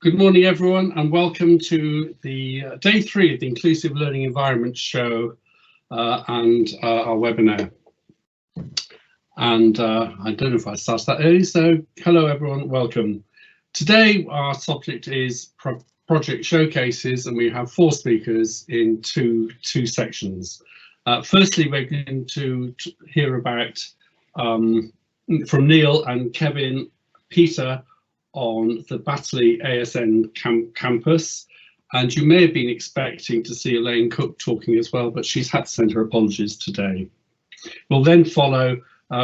Good morning, everyone, and welcome to the day 3 of the Inclusive Learning Environment show and our webinar. And I don't know if I started that early, so hello, everyone, welcome. Today, our subject is project showcases, and we have 4 speakers in two sections. Firstly, we're going to hear about from Neil and Kevin, Peter, on the Batley ASN campus, and you may have been expecting to see Elaine Cook talking as well, but she's had to send her apologies today. We'll then follow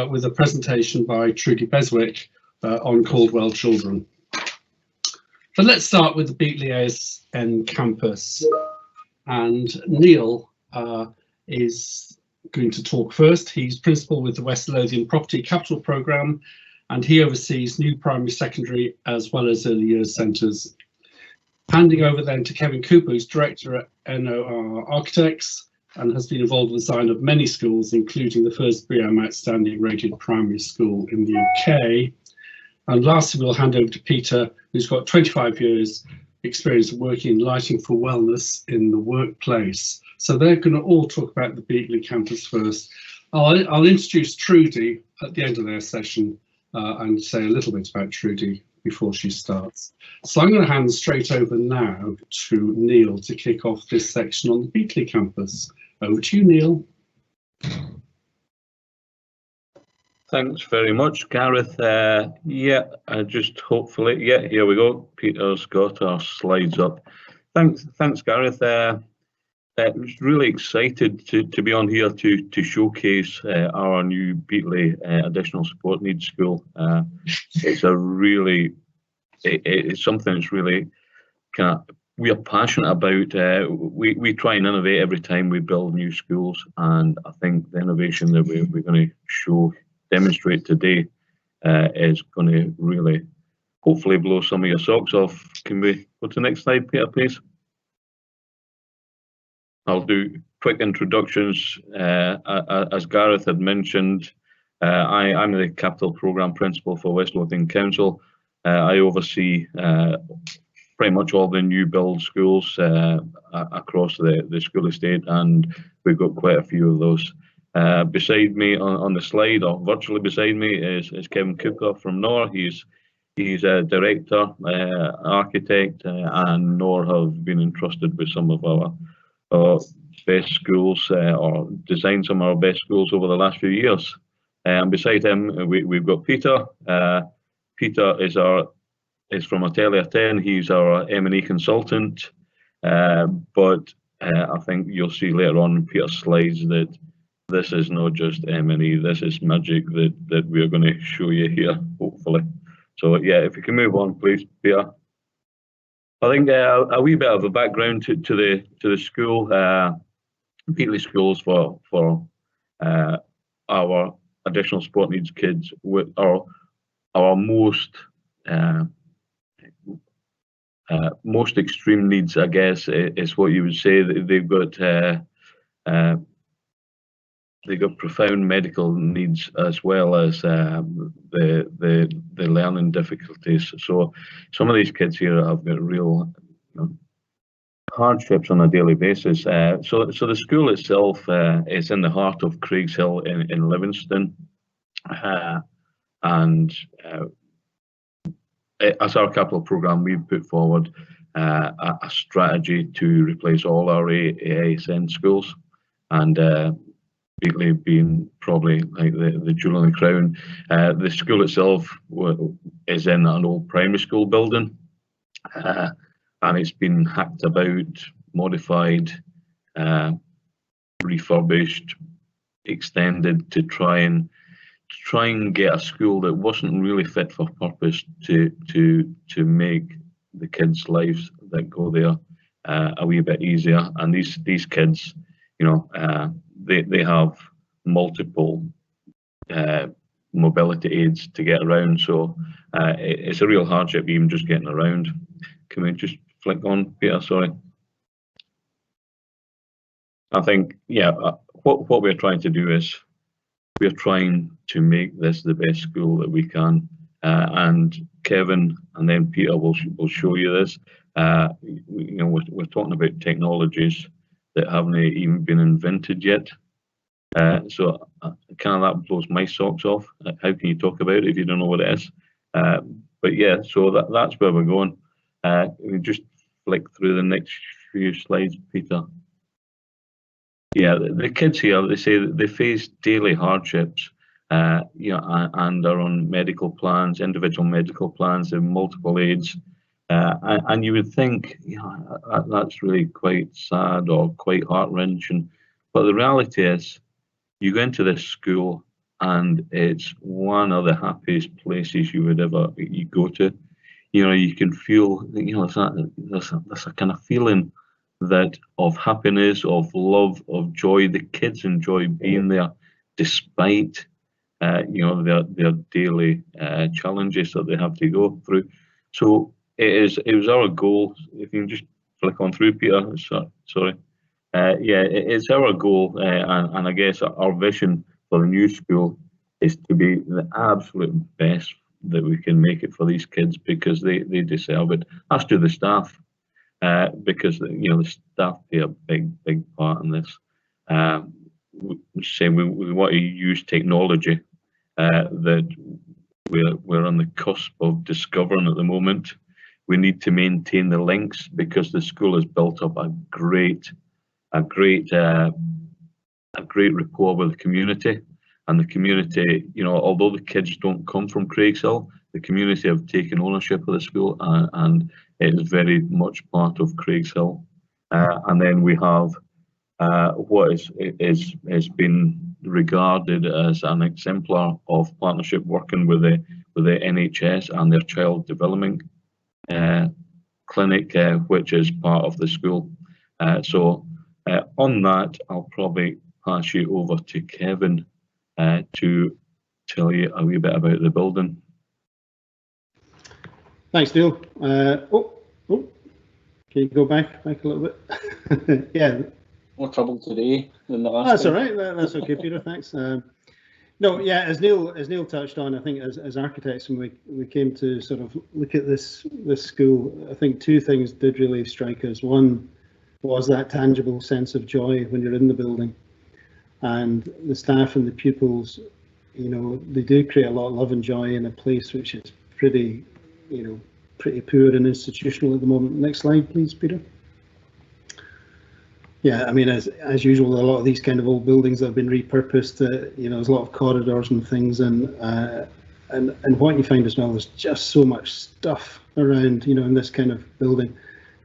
with a presentation by Trudy Beswick on Caldwell Children. But let's start with the Beatley ASN campus, and Neil is going to talk first. He's principal with the West Lothian Property Capital Programme, and he oversees new primary, secondary, as well as early years centres. Handing over then to Kevin Cooper, who's director at NOR Architects and has been involved in the design of many schools, including the first BREEAM Outstanding rated primary school in the UK. And lastly, we'll hand over to Peter, who's got 25 years experience working in lighting for wellness in the workplace. So they're going to all talk about the Beatley campus first. I'll introduce Trudy at the end of their session and say a little bit about Trudy before she starts. So I'm going to hand straight over now to Neil to kick off this section on the Beatley campus. Over to you, Neil. Thanks very much, Gareth. Hopefully, here we go. Peter's got our slides up. Thanks, Gareth. I was really excited to be on here to showcase our new Beatley Additional Support Needs School. It's something that's really we are passionate about. We try and innovate every time we build new schools, and I think the innovation that we're going to demonstrate today is going to really, hopefully, blow some of your socks off. Can we go to the next slide, Peter, please? I'll do quick introductions. As Gareth had mentioned, I'm the Capital Programme Principal for West Lothian Council. I oversee pretty much all the new build schools across the school estate, and we've got quite a few of those. Beside me on the slide, or virtually beside me, is Kevin Cooper from NOR. He's a director, architect, and NOR have been entrusted with some of our best schools, or designed some of our best schools over the last few years. And beside him, we've got Peter. Peter is from Atelier 10. He's our M&E consultant. But I think you'll see later on in Peter's slides that this is not just M&E. This is magic that we're going to show you here, hopefully. So yeah, if you can move on, please, Peter. I think a wee bit of a background to the school. Beatley Schools for our additional support needs kids with our most extreme needs, I guess, is what you would say. They've got profound medical needs as well as the learning difficulties. So some of these kids here have got real hardships on a daily basis. So the school itself is in the heart of Craigshill in Livingston, and as our capital programme, we've put forward a strategy to replace all our ASN schools, and Beatley being probably like the jewel in the crown. The school itself is in an old primary school building, and it's been hacked about, modified, refurbished, extended to try and get a school that wasn't really fit for purpose to make the kids' lives that go there a wee bit easier. And these kids, they have multiple mobility aids to get around, so it's a real hardship even just getting around. Can we just flick on, Peter? Sorry. I think, what we're trying to do is we're trying to make this the best school that we can, and Kevin and then Peter will show you this. We're talking about technologies that haven't even been invented yet. So kind of that blows my socks off. How can you talk about it if you don't know what it is? But yeah, so that's where we're going. We just flick through the next few slides, Peter. Yeah, the kids here, they say that they face daily hardships, and are on medical plans, individual medical plans, and multiple aids. And you would think, that's really quite sad or quite heart-wrenching. But the reality is, you go into this school and it's one of the happiest places you would ever go to. You can feel, there's a kind of feeling that of happiness, of love, of joy. The kids enjoy being there despite their daily challenges that they have to go through. So it was our goal. If you can just flick on through, Peter. Sorry. It's our goal, and I guess our vision for the new school is to be the absolute best that we can make it for these kids, because they deserve it. As do the staff, because the staff play a big part in this. We want to use technology that we're on the cusp of discovering at the moment. We need to maintain the links, because the school has built up a great rapport with the community, and the community, although the kids don't come from Craigshill, the community have taken ownership of the school, and it is very much part of Craigshill. And then we have what is been regarded as an exemplar of partnership working with the NHS and their child development clinic, which is part of the school. So on that, I'll probably pass you over to Kevin to tell you a wee bit about the building. Thanks, Neil. Can you go back a little bit? Yeah. More trouble today than the last. That's all right. That's okay, Peter. Thanks. No, yeah, as Neil touched on, I think as architects, when we came to sort of look at this school, I think two things did really strike us. One was that tangible sense of joy when you're in the building, and the staff and the pupils, they do create a lot of love and joy in a place which is pretty poor and institutional at the moment. Next slide, please, Peter. Yeah, I mean, as usual, a lot of these kind of old buildings that have been repurposed. There's a lot of corridors and things, and what you find as well is just so much stuff around. In this kind of building,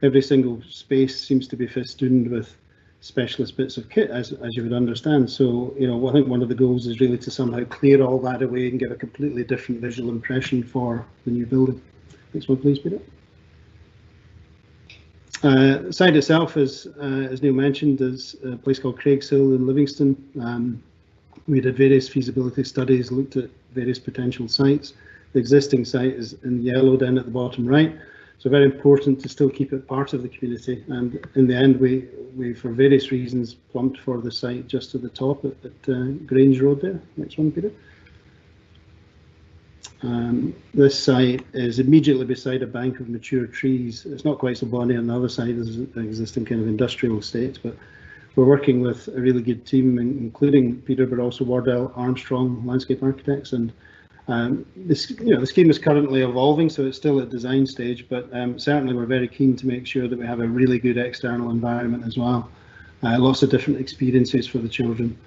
every single space seems to be festooned with specialist bits of kit, as you would understand. So, I think one of the goals is really to somehow clear all that away and give a completely different visual impression for the new building. Next one, please, Peter. The site itself, as Neil mentioned, is a place called Craigshill in Livingston. We did various feasibility studies, looked at various potential sites. The existing site is in yellow down at the bottom right, so very important to still keep it part of the community. And in the end, we for various reasons plumped for the site just at the top at Grange Road there. Next one, Peter. This site is immediately beside a bank of mature trees. It's not quite so bonny on the other side as an existing kind of industrial estate, but we're working with a really good team, including Peter, but also Wardell Armstrong Landscape Architects. And the scheme is currently evolving, so it's still at design stage, but certainly we're very keen to make sure that we have a really good external environment as well. Lots of different experiences for the children.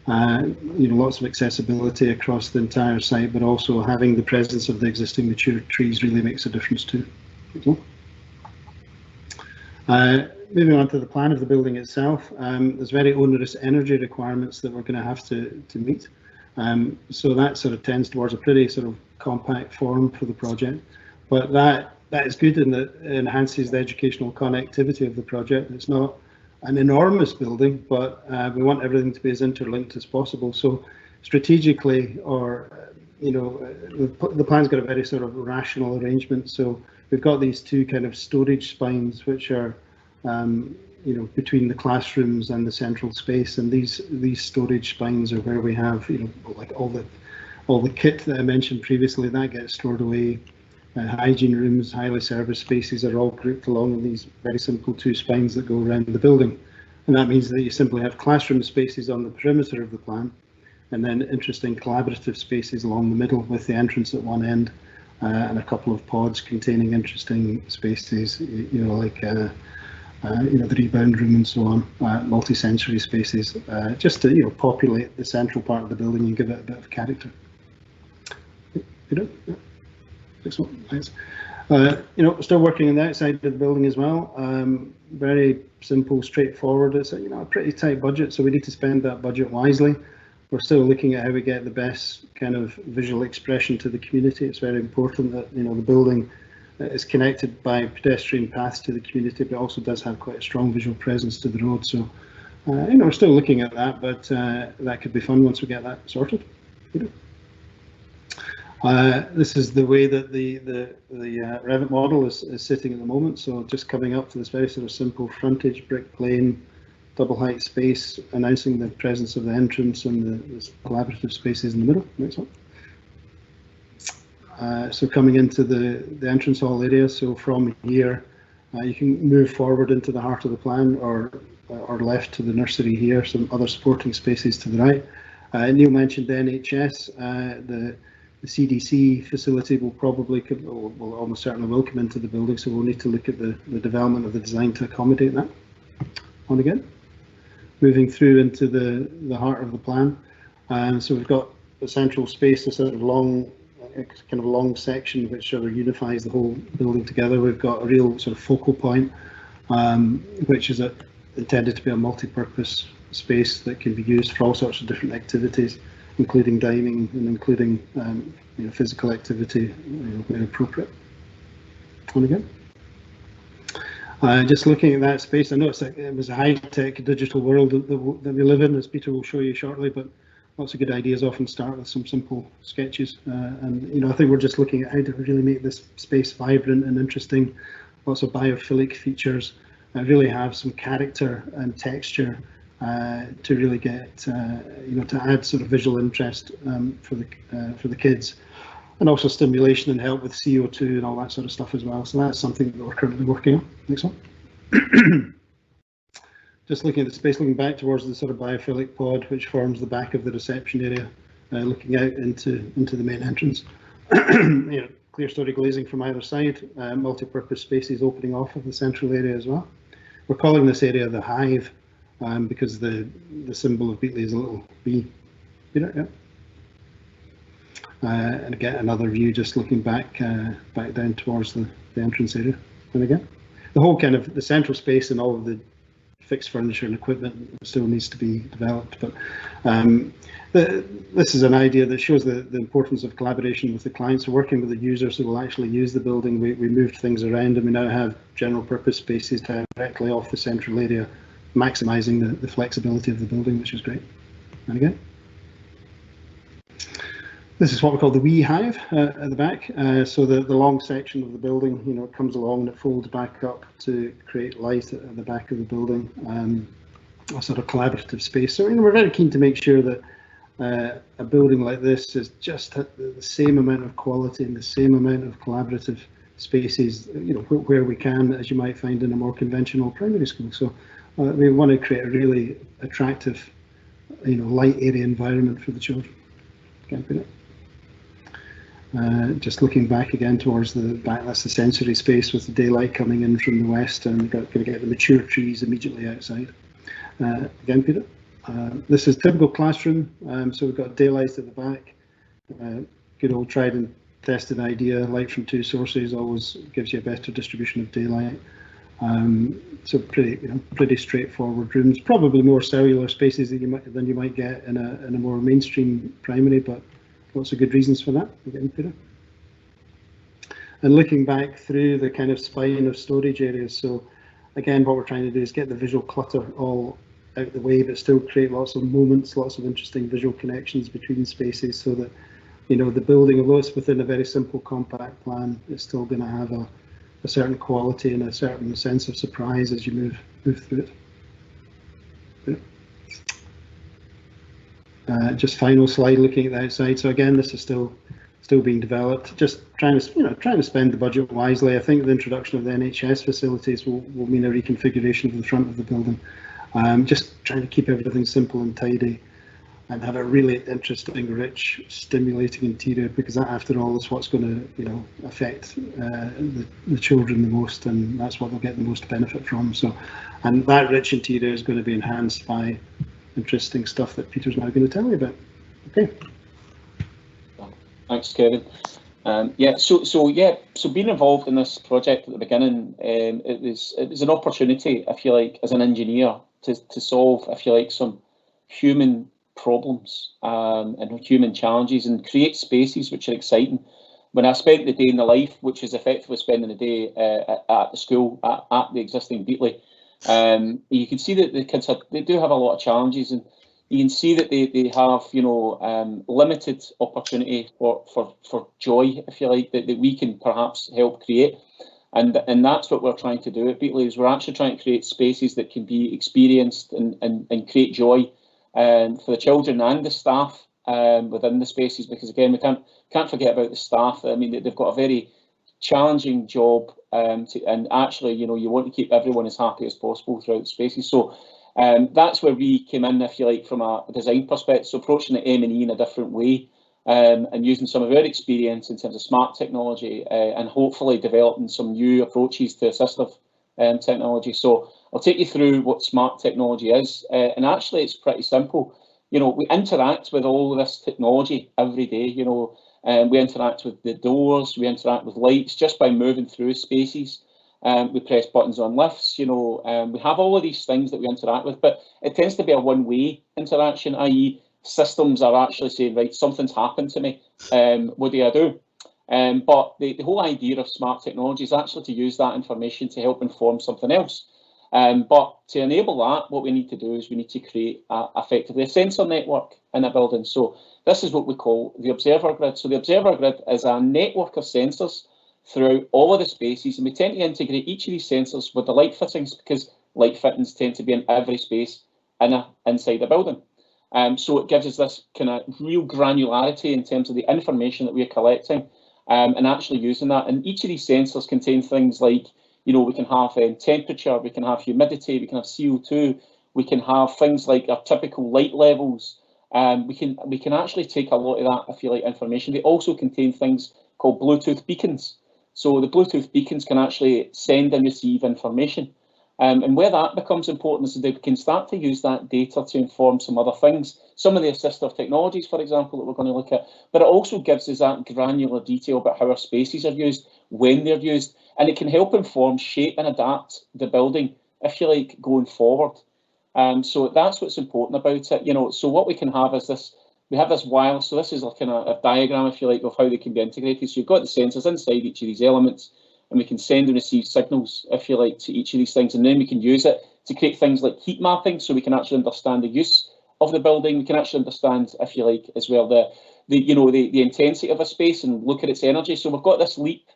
Lots of accessibility across the entire site, but also having the presence of the existing mature trees really makes a difference too. Moving on to the plan of the building itself, there's very onerous energy requirements that we're going to have to meet. So that sort of tends towards a pretty sort of compact form for the project, but that is good and that enhances the educational connectivity of the project. It's not an enormous building, but we want everything to be as interlinked as possible. So strategically, the plan's got a very sort of rational arrangement. So we've got these two kind of storage spines, which are between the classrooms and the central space, and these storage spines are where we have like all the kit that I mentioned previously that gets stored away. hygiene rooms, highly serviced spaces are all grouped along in these very simple two spines that go around the building. And that means that you simply have classroom spaces on the perimeter of the plan, and then interesting collaborative spaces along the middle with the entrance at one end, and a couple of pods containing interesting spaces, like the rebound room and so on, multi-sensory spaces, just to populate the central part of the building and give it a bit of character. Excellent, thanks. Still working on the outside of the building as well. Very simple, straightforward. It's a pretty tight budget, so we need to spend that budget wisely. We're still looking at how we get the best kind of visual expression to the community. It's very important that the building is connected by pedestrian paths to the community, but also does have quite a strong visual presence to the road. So we're still looking at that, but that could be fun once we get that sorted. This is the way that the Revit model is sitting at the moment. So just coming up to this very sort of simple frontage, brick plane, double height space, announcing the presence of the entrance and the collaborative spaces in the middle. Next one. So coming into the entrance hall area. So from here, you can move forward into the heart of the plan, or left to the nursery here. Some other supporting spaces to the right. Neil mentioned the NHS. The CDC facility will almost certainly will come into the building, so we'll need to look at the development of the design to accommodate that. On again. Moving through into the heart of the plan. So we've got the central space, a sort of long section which sort of unifies the whole building together. We've got a real sort of focal point, which is intended to be a multi-purpose space that can be used for all sorts of different activities, including dining and including physical activity where appropriate. On again. Just looking at that space, I know it was a high-tech digital world that we live in, as Peter will show you shortly, but lots of good ideas often start with some simple sketches. And I think we're just looking at how to really make this space vibrant and interesting. Lots of biophilic features, really have some character and texture to really get to add sort of visual interest for the kids, and also stimulation and help with CO2 and all that sort of stuff as well. So that's something that we're currently working on. Next one. Just looking at the space, looking back towards the sort of biophilic pod, which forms the back of the reception area, looking out into the main entrance. Clear story glazing from either side, multi-purpose spaces opening off of the central area as well. We're calling this area the Hive because the symbol of Beatley is a little bee. And again, another view just looking back down towards the entrance area. And again, the whole kind of the central space and all of the fixed furniture and equipment still needs to be developed, but this is an idea that shows the importance of collaboration with the clients, so working with the users who will actually use the building. We moved things around and we now have general purpose spaces directly off the central area, maximising the flexibility of the building, which is great. And again, this is what we call the wee hive at the back. So the long section of the building, it comes along and it folds back up to create light at the back of the building, a sort of collaborative space. So we're very keen to make sure that a building like this is just the same amount of quality and the same amount of collaborative spaces, where we can, as you might find in a more conventional primary school. So we want to create a really attractive, light area environment for the children. Can't beat it. Just looking back again towards the back, that's the sensory space with the daylight coming in from the west, and we're going to get the mature trees immediately outside. Again, Peter. This is typical classroom, so we've got daylight at the back. Good old tried and tested idea, light from two sources always gives you a better distribution of daylight. So pretty straightforward rooms, probably more cellular spaces than you might get in a more mainstream primary, but lots of good reasons for that. Again, Peter. And looking back through the kind of spine of storage areas, so again, what we're trying to do is get the visual clutter all out the way, but still create lots of moments, lots of interesting visual connections between spaces, so that the building, although it's within a very simple compact plan, it's still going to have a certain quality and a certain sense of surprise as you move through it. Just final slide looking at the outside. So again, this is still still being developed. Just trying to spend the budget wisely. I think the introduction of the NHS facilities will mean a reconfiguration of the front of the building. Just trying to keep everything simple and tidy, and have a really interesting, rich, stimulating interior, because that, after all, is what's going to, affect the children the most, and that's what they'll get the most benefit from. So, and that rich interior is going to be enhanced by interesting stuff that Peter's now going to tell you about. Okay. Thanks, Kevin. So being involved in this project at the beginning, it was an opportunity, I feel like, as an engineer, to solve, I feel like, some human problems and human challenges, and create spaces which are exciting. When I spent the day in the life, which is effectively spending the day at the school, at the existing Beatley, you can see that the kids do have a lot of challenges, and you can see that they have limited opportunity for joy, if you like, that we can perhaps help create. And that's what we're trying to do at Beatley, is we're actually trying to create spaces that can be experienced and create joy for the children and the staff within the spaces, because again, we can't forget about the staff. I mean, they've got a very challenging job, and actually, you want to keep everyone as happy as possible throughout the spaces. So that's where we came in, if you like, from a design perspective, so approaching the M&E in a different way, and using some of our experience in terms of smart technology, and hopefully developing some new approaches to assistive technology. So I'll take you through what smart technology is, and actually it's pretty simple. We interact with all of this technology every day. We interact with the doors, we interact with lights just by moving through spaces. We press buttons on lifts, we have all of these things that we interact with, but it tends to be a one-way interaction, i.e. systems are actually saying, right, something's happened to me, what do I do? But the whole idea of smart technology is actually to use that information to help inform something else. But to enable that, what we need to do is we need to create effectively a sensor network in a building. So this is what we call the observer grid. So the observer grid is a network of sensors throughout all of the spaces, and we tend to integrate each of these sensors with the light fittings, because light fittings tend to be in every space inside the building. So it gives us this kind of real granularity in terms of the information that we are collecting, and actually using that. And each of these sensors contain things like, we can have temperature, we can have humidity, we can have CO2, we can have things like our typical light levels. We can actually take a lot of that, I feel like, information. They also contain things called Bluetooth beacons. So the Bluetooth beacons can actually send and receive information. And where that becomes important is that we can start to use that data to inform some other things, some of the assistive technologies, for example, that we're going to look at. But it also gives us that granular detail about how our spaces are used, when they're used, and it can help inform, shape and adapt the building, if you like, going forward. So that's what's important about it. So what we can have is this. We have this wireless, so this is like a diagram, if you like, of how they can be integrated. So you've got the sensors inside each of these elements, and we can send and receive signals, if you like, to each of these things, and then we can use it to create things like heat mapping, so we can actually understand the use of the building. We can actually understand, if you like, as well, the intensity of a space and look at its energy. So we've got this LEAP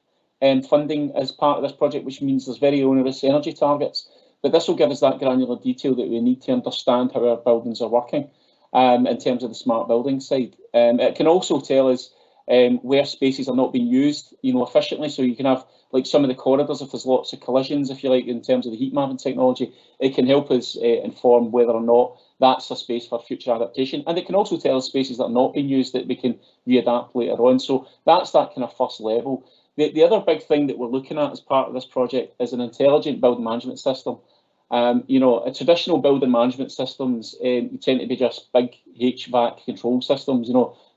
funding as part of this project, which means there's very onerous energy targets, but this will give us that granular detail that we need to understand how our buildings are working. In terms of the smart building side, it can also tell us where spaces are not being used, efficiently. So you can have, like, some of the corridors, if there's lots of collisions, if you like, in terms of the heat mapping technology, it can help us inform whether or not that's a space for future adaptation. And it can also tell us spaces that are not being used that we can readapt later on. So that's that kind of first level. The other big thing that we're looking at as part of this project is an intelligent building management system. A traditional building management systems tend to be just big HVAC control systems.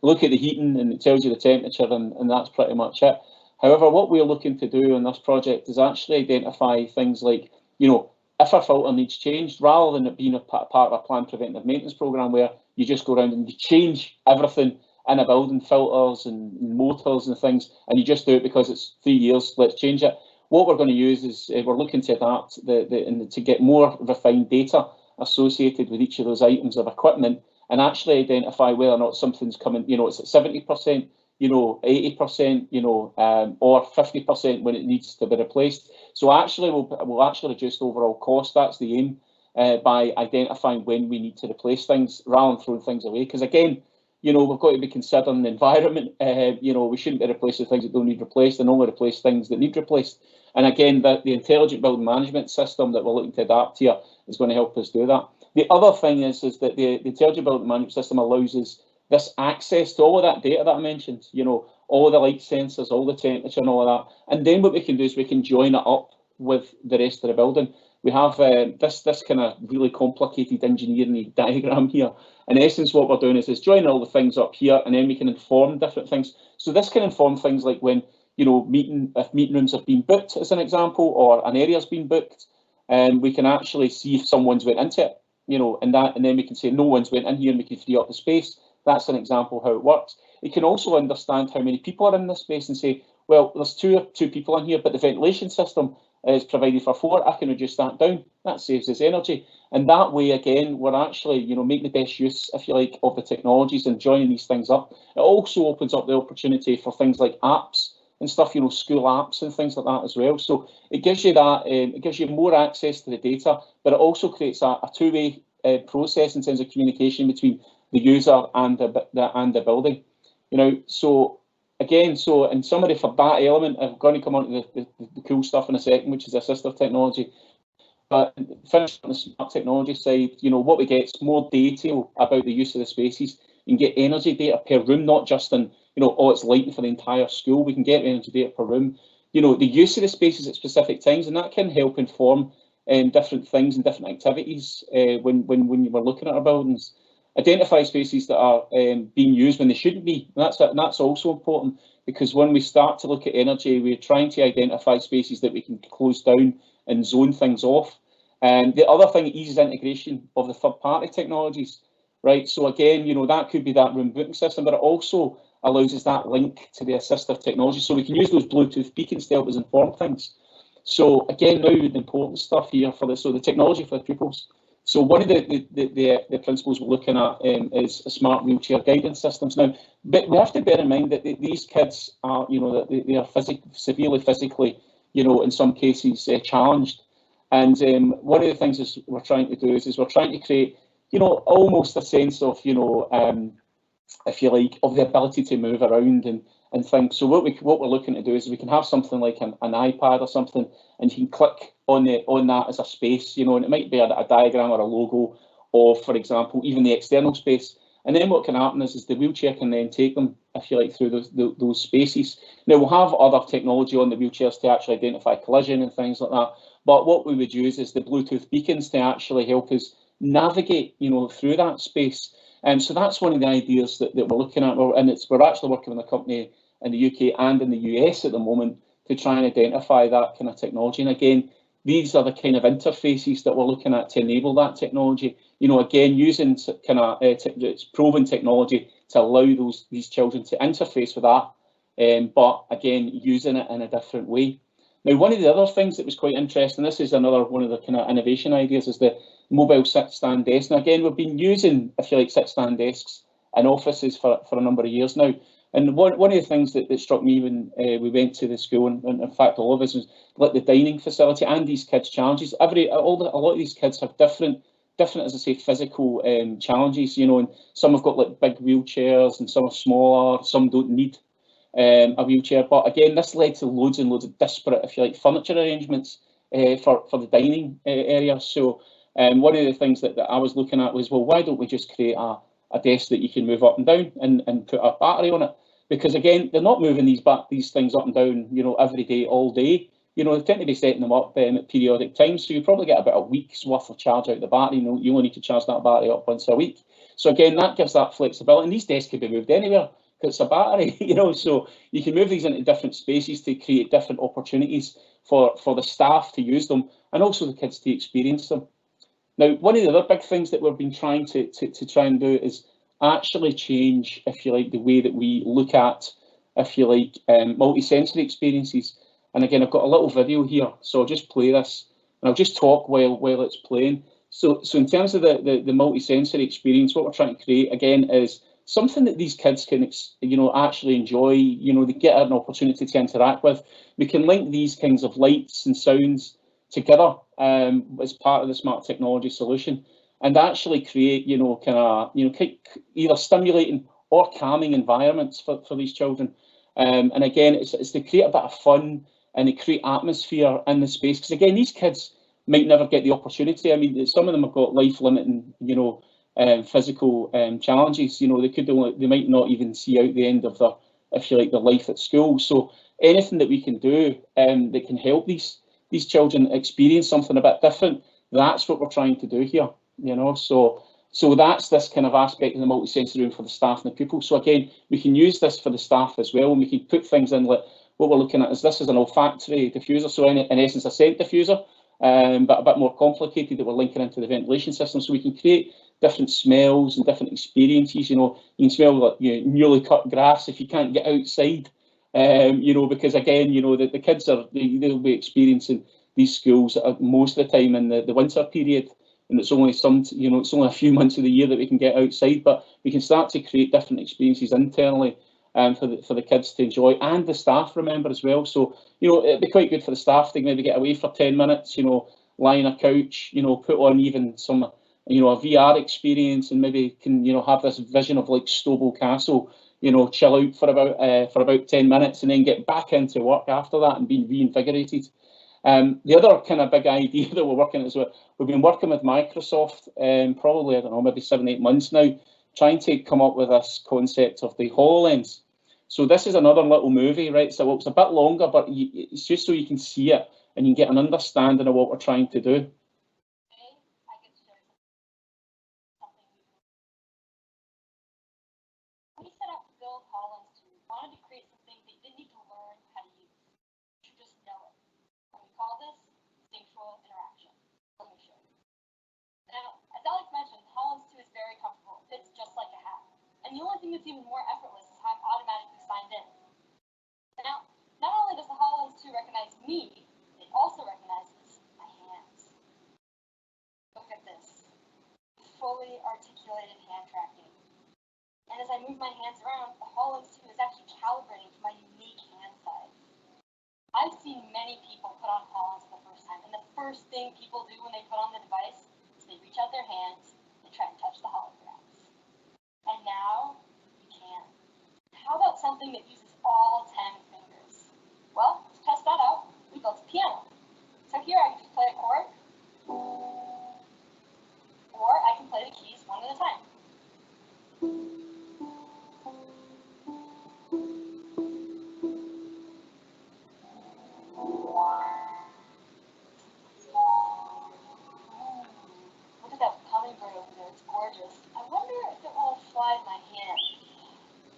Look at the heating and it tells you the temperature, and that's pretty much it. However, what we're looking to do in this project is actually identify things like, if a filter needs changed, rather than it being a part of a planned preventive maintenance program where you just go around and you change everything in a building, filters and motors and things, and you just do it because it's 3 years, let's change it. What we're going to use is we're looking to adapt to get more refined data associated with each of those items of equipment, and actually identify whether or not something's coming, it's at 70%, 80%, or 50% when it needs to be replaced. So actually we'll actually reduce the overall cost. That's the aim, by identifying when we need to replace things rather than throwing things away. Because again, you know, we've got to be considering the environment. You know, we shouldn't be replacing things that don't need replaced and only replace things that need replaced. And again, the intelligent building management system that we're looking to adapt here is going to help us do that. The other thing is that the intelligent building management system allows us this access to all of that data that I mentioned, you know, all the light sensors, all the temperature and all of that. And then what we can do is we can join it up with the rest of the building. We have this kind of really complicated engineering diagram here. In essence, what we're doing is joining all the things up here, and then we can inform different things. So this can inform things like when, you know, if meeting rooms have been booked, as an example, or an area's been booked, and we can actually see if someone's went into it, you know, and then we can say no one's went in here, and we can free up the space. That's an example of how it works. It can also understand how many people are in this space and say, well, there's two people in here, but the ventilation system is provided for 4. I can reduce that down. That saves us energy. And that way, again, we're actually, you know, making the best use, if you like, of the technologies and joining these things up. It also opens up the opportunity for things like apps and stuff, you know, school apps and things like that as well. So it gives you that, it gives you more access to the data, but it also creates a two-way process in terms of communication between the user and the building. You know, so again, so in summary for that element, I'm going to come on to the cool stuff in a second, which is assistive technology. But finishing on the smart technology side, you know, what we get is more detail about the use of the spaces. You can get energy data per room, not just in, you know, oh, it's lighting for the entire school. We can get energy data per room. You know, the use of the spaces at specific times, and that can help inform different things and different activities when we're looking at our buildings. Identify spaces that are being used when they shouldn't be. And that's also important, because when we start to look at energy, we're trying to identify spaces that we can close down and zone things off. And the other thing eases integration of the third-party technologies, right? So again, you know, that could be that room booking system, but it also allows us that link to the assistive technology. So we can use those Bluetooth beacons to help us inform things. So again, now the important stuff here for this, so the technology for the pupils. So one of the principles we're looking at is smart wheelchair guidance systems. Now, but we have to bear in mind that these kids are, you know, that they are severely physically, you know, in some cases challenged. And one of the things is we're trying to do is we're trying to create, you know, almost a sense of, you know, if you like, of the ability to move around and things. So what we're looking to do is we can have something like an iPad or something, and you can click on that as a space, you know, and it might be a diagram or a logo of, for example, even the external space. And then what can happen is the wheelchair can then take them, if you like, through those spaces. Now, we'll have other technology on the wheelchairs to actually identify collision and things like that. But what we would use is the Bluetooth beacons to actually help us navigate, you know, through that space. And so that's one of the ideas that we're looking at. And we're actually working with a company in the UK and in the US at the moment to try and identify that kind of technology. And again, these are the kind of interfaces that we're looking at to enable that technology. You know, again, using kind of it's proven technology to allow these children to interface with that, but again, using it in a different way. Now, one of the other things that was quite interesting, this is another one of the kind of innovation ideas, is the mobile sit-stand desk. Now, again, we've been using, if you like, sit-stand desks in offices for a number of years now. And one of the things that struck me when we went to the school, and in fact all of us, was like the dining facility and these kids' challenges. A lot of these kids have different, as I say, physical challenges, you know, and some have got like big wheelchairs and some are smaller, some don't need a wheelchair. But again, this led to loads and loads of disparate, if you like, furniture arrangements for the dining area. So one of the things that I was looking at was, well, why don't we just create a desk that you can move up and down and put a battery on it? Because again, they're not moving these things up and down, you know, every day, all day. You know, they tend to be setting them up at periodic times. So you probably get about a week's worth of charge out of the battery. You know, you only need to charge that battery up once a week. So again, that gives that flexibility. And these desks can be moved anywhere because it's a battery, you know, so you can move these into different spaces to create different opportunities for the staff to use them and also the kids to experience them. Now, one of the other big things that we've been trying to try and do is actually change, if you like, the way that we look at, if you like, multi-sensory experiences. And again, I've got a little video here, so I'll just play this and I'll just talk while it's playing. So in terms of the multi-sensory experience, what we're trying to create again is something that these kids can, you know, actually enjoy. You know, they get an opportunity to interact with. We can link these kinds of lights and sounds together as part of the smart technology solution, and actually create, you know, kind of, you know, either stimulating or calming environments for these children. And again, it's to create a bit of fun and to create atmosphere in the space, because again, these kids might never get the opportunity. I mean, some of them have got life limiting, physical challenges. They might not even see out the end of their, if you like, their life at school. So anything that we can do that can help these children experience something a bit different, that's what we're trying to do here. So that's this kind of aspect in the multi-sensory room for the staff and the pupils. So again, we can use this for the staff as well, and we can put things in like what we're looking at is this is an olfactory diffuser, so in essence a scent diffuser, but a bit more complicated that we're linking into the ventilation system, so we can create different smells and different experiences. You can smell like newly cut grass if you can't get outside, because again, the kids they'll be experiencing these schools most of the time in the winter period. And it's only it's only a few months of the year that we can get outside, but we can start to create different experiences internally for the kids to enjoy, and the staff, remember, as well. So it'd be quite good for the staff to maybe get away for 10 minutes, lie on a couch, put on even some a VR experience, and maybe can have this vision of like Stobel Castle, chill out for about 10 minutes and then get back into work after that and be reinvigorated. The other kind of big idea that we're working on is we've been working with Microsoft probably, I don't know, maybe 7-8 months now, trying to come up with this concept of the HoloLens. So this is another little movie, right? So it's a bit longer, but it's just so you can see it and you get an understanding of what we're trying to do. We set out to build HoloLens 2. We wanted to create something they didn't need to learn how to use. You should just know it. And we call this instinctual interaction. Let me show you. Now, as Alex mentioned, HoloLens 2 is very comfortable. It fits just like a hat. And the only thing that's even more effortless is how I'm automatically signed in. Now, not only does the HoloLens 2 recognize me, it also recognizes my hands. Look at this. Fully articulated hand tracking. And as I move my hands around, the HoloLens 2 is actually calibrating for my unique hand size. I've seen many people put on HoloLens for the first time, and the first thing people do when they put on the device is they reach out their hands and try to touch the holograms. And now, you can. How about something that uses all 10 fingers? Well, to test that out, we built a piano. So here I can just play a chord, or I can play the keys one at a time. Look at that hummingbird over there, it's gorgeous. I wonder if it will fly in my hand.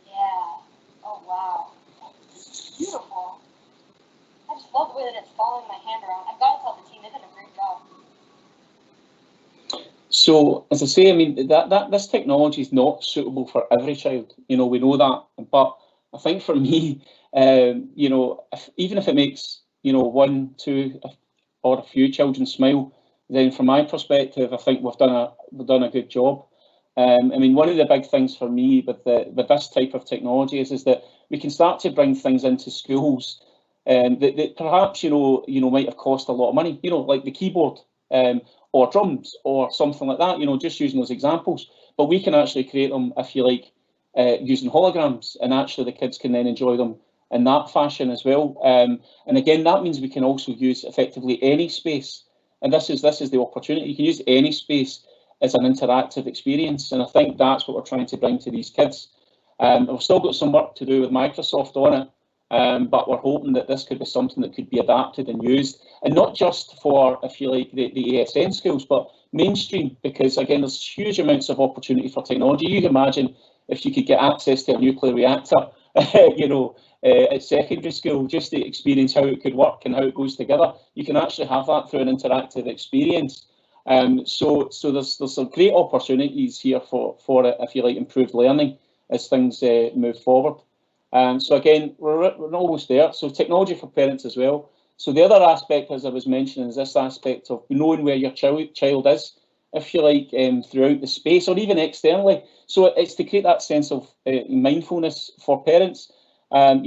Yeah, oh wow, it's beautiful. I just love the way that it's following my hand around. I've got to tell the team, they did a great job. So, as I say, I mean, that this technology is not suitable for every child. We know that. But I think for me, even if it makes, 1, 2, or a few children smile, then from my perspective, I think we've done a good job. I mean, one of the big things for me with this type of technology is that we can start to bring things into schools that perhaps might have cost a lot of money. Like the keyboard. Or drums or something like that, just using those examples. But we can actually create them, if you like, using holograms, and actually the kids can then enjoy them in that fashion as well. And again, that means we can also use effectively any space. And this is the opportunity. You can use any space as an interactive experience. And I think that's what we're trying to bring to these kids. We've still got some work to do with Microsoft on it. But we're hoping that this could be something that could be adapted and used, and not just for, if you like, the ASN schools, but mainstream, because again, there's huge amounts of opportunity for technology. You can imagine if you could get access to a nuclear reactor, at secondary school, just to experience how it could work and how it goes together. You can actually have that through an interactive experience. So there's some great opportunities here for if you like, improved learning as things move forward. So again, we're almost there. So technology for parents as well. So the other aspect, as I was mentioning, is this aspect of knowing where your child is, if you like, throughout the space or even externally. So it's to create that sense of mindfulness for parents, so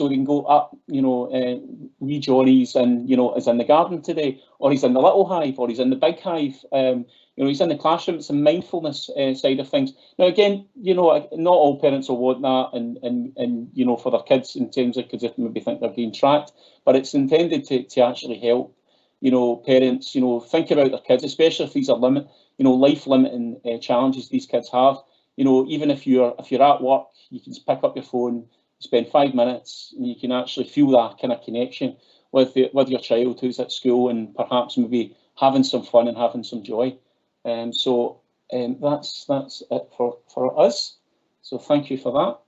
they can go up, wee Johnny's and, is in the garden today, or he's in the little hive, or he's in the big hive. You know, he's in the classroom. It's a mindfulness side of things. Now, again, you know, not all parents will want that, and you know, for their kids in terms of, because if maybe think they're being tracked, but it's intended to actually help, you know, parents, you know, think about their kids, especially if these are life limiting challenges these kids have. You know, even if you're at work, you can pick up your phone, spend 5 minutes, and you can actually feel that kind of connection with your child who's at school, and perhaps maybe having some fun and having some joy. So that's it for us. So thank you for that.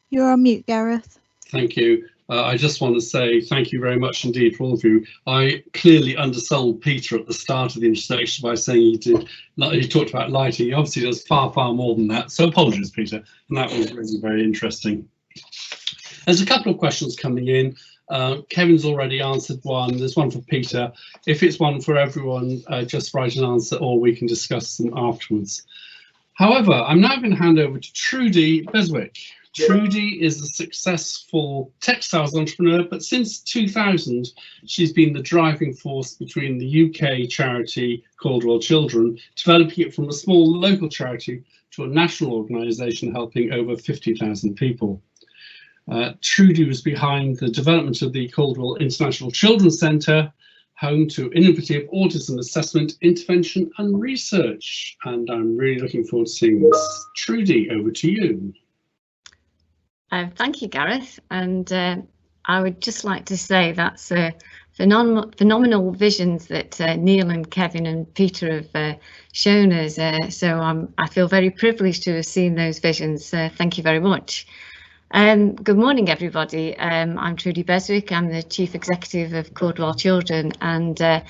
You're on mute, Gareth. Thank you. I just want to say thank you very much indeed for all of you. I clearly undersold Peter at the start of the introduction by saying he talked about lighting. He obviously does far more than that. So apologies, Peter. And that was really very interesting. There's a couple of questions coming in. Kevin's already answered one. There's one for Peter. If it's one for everyone, just write an answer, or we can discuss them afterwards. However, I'm now going to hand over to Trudy Beswick. Trudy is a successful textiles entrepreneur, but since 2000, she's been the driving force between the UK charity Caldwell Children, developing it from a small local charity to a national organisation helping over 50,000 people. Trudy was behind the development of the Caldwell International Children's Centre, home to innovative autism assessment, intervention and research. And I'm really looking forward to seeing this. Trudy, over to you. Thank you, Gareth, and I would just like to say that's phenomenal visions that Neil and Kevin and Peter have shown us. So I feel very privileged to have seen those visions. Thank you very much. Good morning, everybody. I'm Trudy Beswick. I'm the Chief Executive of Caldwell Children, and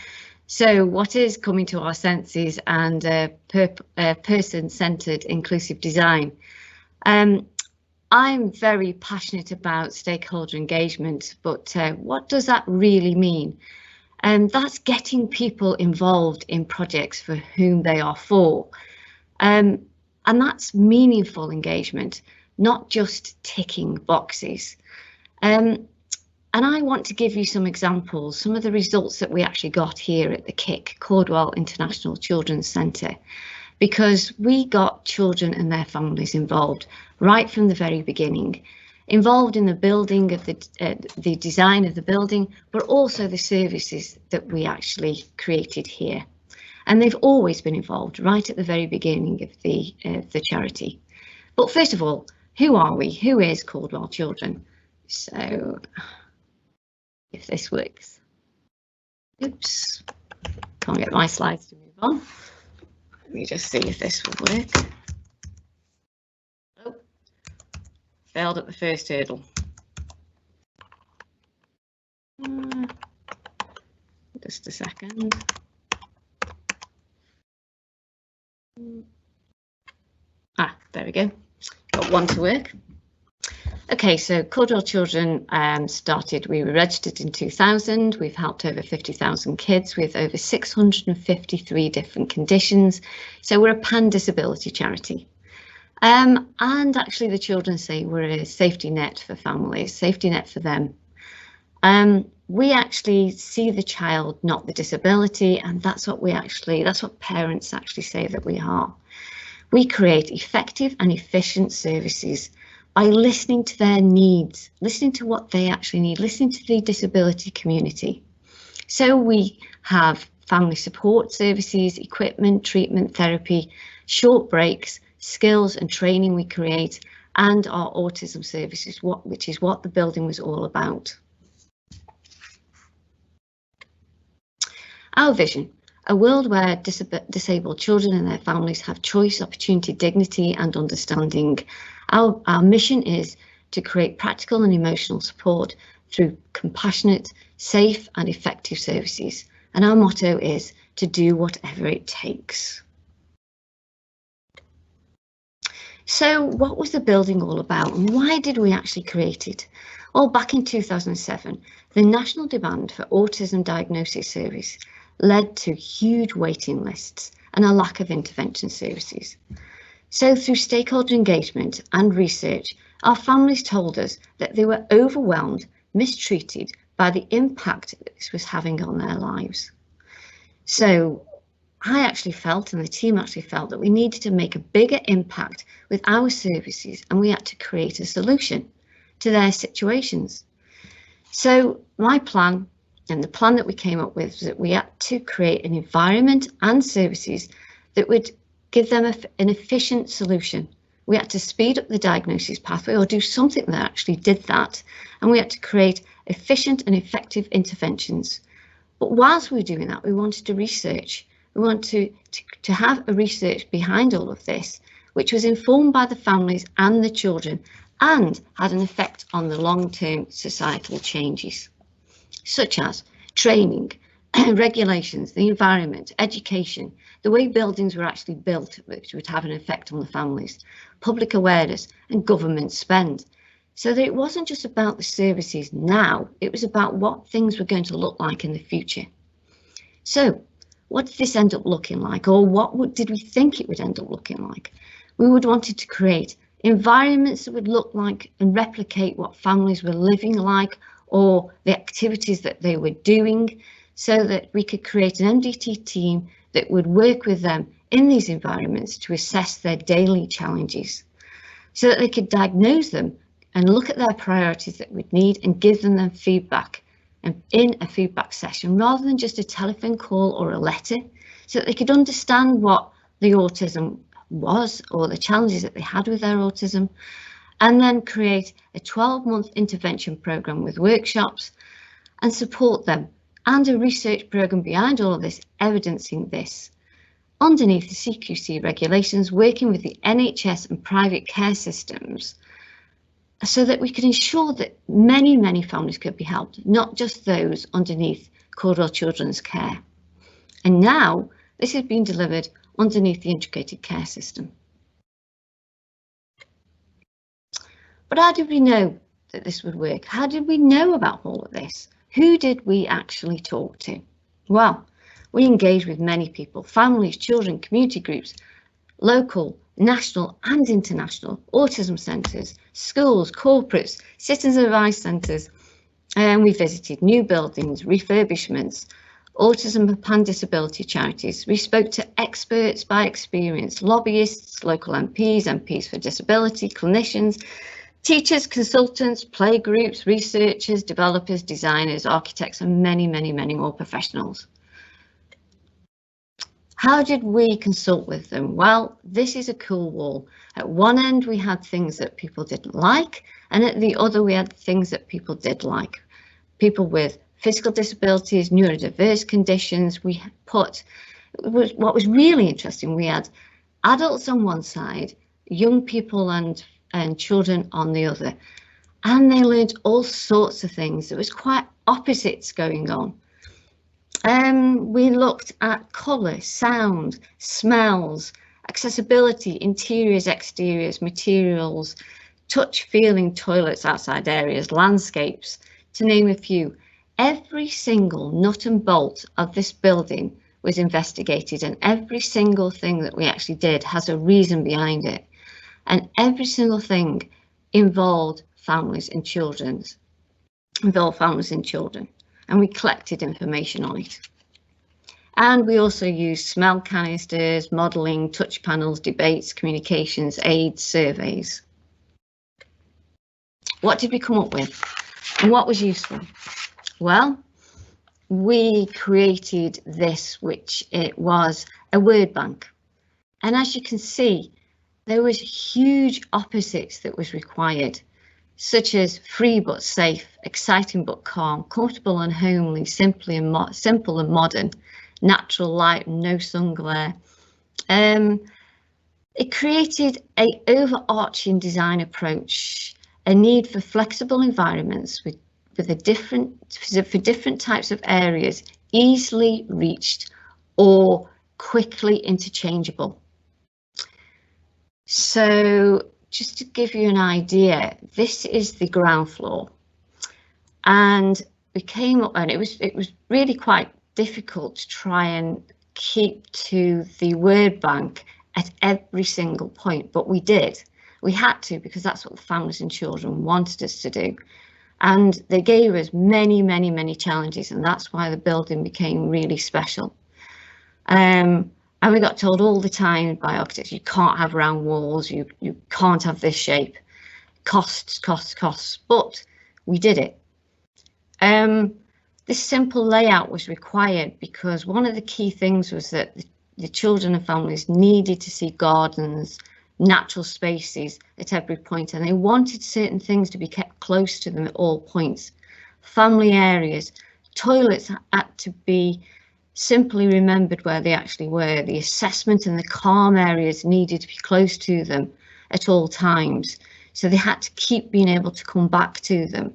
so what is coming to our senses and person-centred inclusive design. I'm very passionate about stakeholder engagement, but what does that really mean? That's getting people involved in projects for whom they are for. And that's meaningful engagement, not just ticking boxes. And I want to give you some examples, some of the results that we actually got here at the KIC, Caldwell International Children's Centre, because we got children and their families involved right from the very beginning, involved in the building of the design of the building, but also the services that we actually created here. And they've always been involved right at the very beginning of the charity. But first of all, who are we? Who is Caldwell Children? So if this works. Oops, can't get my slides to move on. Let me just see if this will work. Oh, failed at the first hurdle. Just a second. There we go. Got one to work. Okay, so Caldwell Children we were registered in 2000. We've helped over 50,000 kids with over 653 different conditions. So we're a pan-disability charity. And actually the children say we're a safety net for families, safety net for them. We actually see the child, not the disability, and that's what parents actually say that we are. We create effective and efficient services by listening to their needs, listening to what they actually need, listening to the disability community. So we have family support services, equipment, treatment, therapy, short breaks, skills and training we create, and our autism services, which is what the building was all about. Our vision: a world where disabled children and their families have choice, opportunity, dignity and understanding. Our mission is to create practical and emotional support through compassionate, safe and effective services. And our motto is to do whatever it takes. So what was the building all about, and why did we actually create it? Well, back in 2007, the national demand for autism diagnosis service led to huge waiting lists and a lack of intervention services. So through stakeholder engagement and research, our families told us that they were overwhelmed, mistreated by the impact that this was having on their lives. So I actually felt, and the team actually felt, that we needed to make a bigger impact with our services, and we had to create a solution to their situations. So my plan, and the plan that we came up with, was that we had to create an environment and services that would give them an efficient solution. We had to speed up the diagnosis pathway, or do something that actually did that, and we had to create efficient and effective interventions. But whilst we were doing that, we wanted to research. We wanted to have a research behind all of this, which was informed by the families and the children, and had an effect on the long-term societal changes, such as training, regulations, the environment, education, the way buildings were actually built, which would have an effect on the families, public awareness, and government spend. So that it wasn't just about the services now, it was about what things were going to look like in the future. So what did this end up looking like, or did we think it would end up looking like? We would wanted to create environments that would look like and replicate what families were living like, or the activities that they were doing, so that we could create an MDT team that would work with them in these environments to assess their daily challenges, so that they could diagnose them and look at their priorities that we'd need and give them feedback in a feedback session, rather than just a telephone call or a letter, so that they could understand what the autism was, or the challenges that they had with their autism, and then create a 12-month intervention program with workshops and support them, and a research program behind all of this, evidencing this. Underneath the CQC regulations, working with the NHS and private care systems, so that we could ensure that many, many families could be helped, not just those underneath Caudwell Children's Care. And now this has been delivered underneath the integrated care system. But how did we know that this would work? How did we know about all of this? Who did we actually talk to? Well, we engaged with many people, families, children, community groups, local, national and international, autism centres, schools, corporates, citizens advice centres, and we visited new buildings, refurbishments, autism and pan disability charities. We spoke to experts by experience, lobbyists, local MPs, MPs for disability, clinicians, teachers, consultants, playgroups, researchers, developers, designers, architects, and many, many, many more professionals. How did we consult with them? Well, this is a cool wall. At one end, we had things that people didn't like, and at the other, we had things that people did like. People with physical disabilities, neurodiverse conditions. We put, what was really interesting, we had adults on one side, young people and children on the other, and they learned all sorts of things. There was quite opposites going on. We looked at colour, sound, smells, accessibility, interiors, exteriors, materials, touch, feeling, toilets, outside areas, landscapes, to name a few. Every single nut and bolt of this building was investigated, and every single thing that we actually did has a reason behind it. And every single thing involved families and children. And we collected information on it. And we also used smell canisters, modelling, touch panels, debates, communications, aids, surveys. What did we come up with? And what was useful? Well, we created this, which it was a word bank. And as you can see, there was huge opposites that was required, such as free but safe, exciting but calm, comfortable and homely, simple and modern, natural light and no sun glare. It created an overarching design approach, a need for flexible environments for different types of areas, easily reached or quickly interchangeable. So just to give you an idea, this is the ground floor, and we came up, and it was really quite difficult to try and keep to the word bank at every single point, but we did. We had to, because that's what the families and children wanted us to do. And they gave us many, many, many challenges, and that's why the building became really special. And we got told all the time by architects, you can't have round walls, you can't have this shape, costs, but we did it. This simple layout was required because one of the key things was that the children and families needed to see gardens, natural spaces at every point, and they wanted certain things to be kept close to them at all points. Family areas, toilets had to be simply remembered where they actually were. The assessment and the calm areas needed to be close to them at all times, so they had to keep being able to come back to them.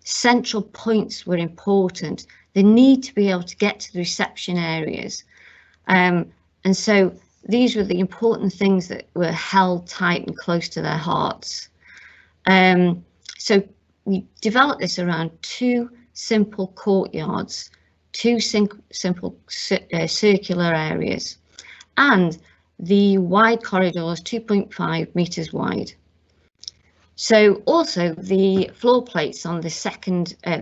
Central points were important. They need to be able to get to the reception areas, and so these were the important things that were held tight and close to their hearts. So we developed this around two simple courtyards, two simple circular areas, and the wide corridors, 2.5 meters wide. So also the floor plates on the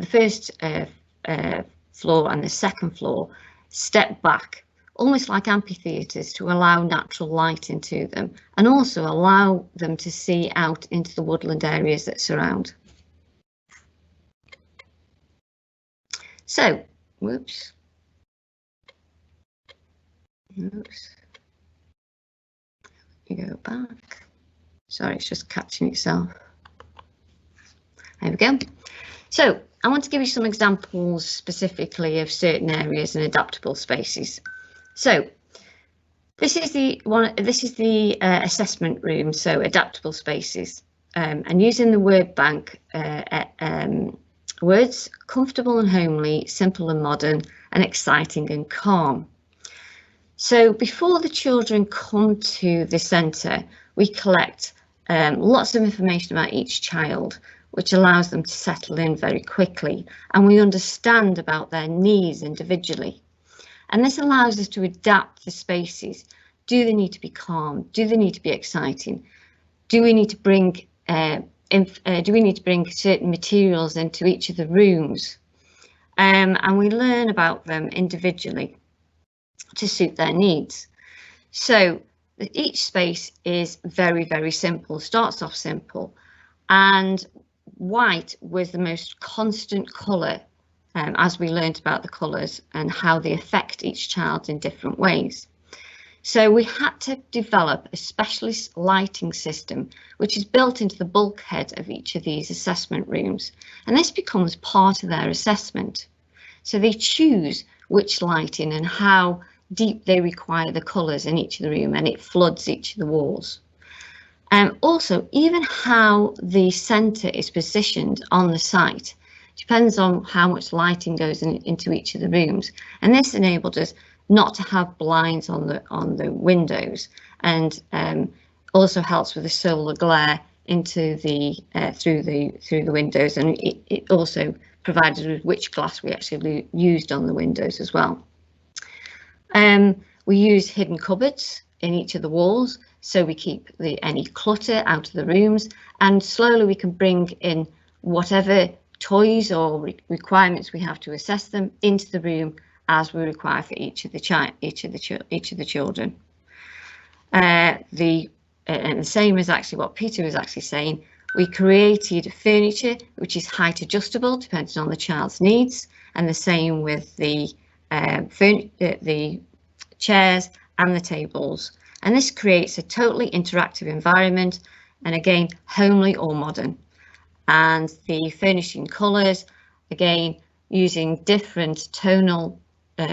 first floor and the second floor step back, almost like amphitheatres, to allow natural light into them and also allow them to see out into the woodland areas that surround. So, whoops. You go back. Sorry, it's just catching itself. There we go. So I want to give you some examples specifically of certain areas and adaptable spaces. So this is the assessment room, so adaptable spaces, and using the word bank, words comfortable and homely, simple and modern, and exciting and calm. So before the children come to the centre, we collect lots of information about each child, which allows them to settle in very quickly, and we understand about their needs individually. And this allows us to adapt the spaces. Do they need to be calm? Do they need to be exciting? Do we need to bring certain materials into each of the rooms? And we learn about them individually to suit their needs. So each space is very, very simple, starts off simple, and white was the most constant colour as we learned about the colours and how they affect each child in different ways. So we had to develop a specialist lighting system which is built into the bulkhead of each of these assessment rooms, and this becomes part of their assessment. So they choose which lighting and how deep they require the colours in each of the room, and it floods each of the walls. Also, even how the centre is positioned on the site depends on how much lighting goes into each of the rooms, and this enabled us not to have blinds on the windows, and also helps with the solar glare into the through the windows, and it also provided with which glass we actually used on the windows as well. We use hidden cupboards in each of the walls, so we keep any clutter out of the rooms, and slowly we can bring in whatever toys or requirements we have to assess them into the room as we require for each of the children. And the same as actually what Peter was actually saying, we created furniture which is height adjustable depending on the child's needs, and the same with the chairs and the tables, and this creates a totally interactive environment, and again homely or modern. And the furnishing colours, again using different tonal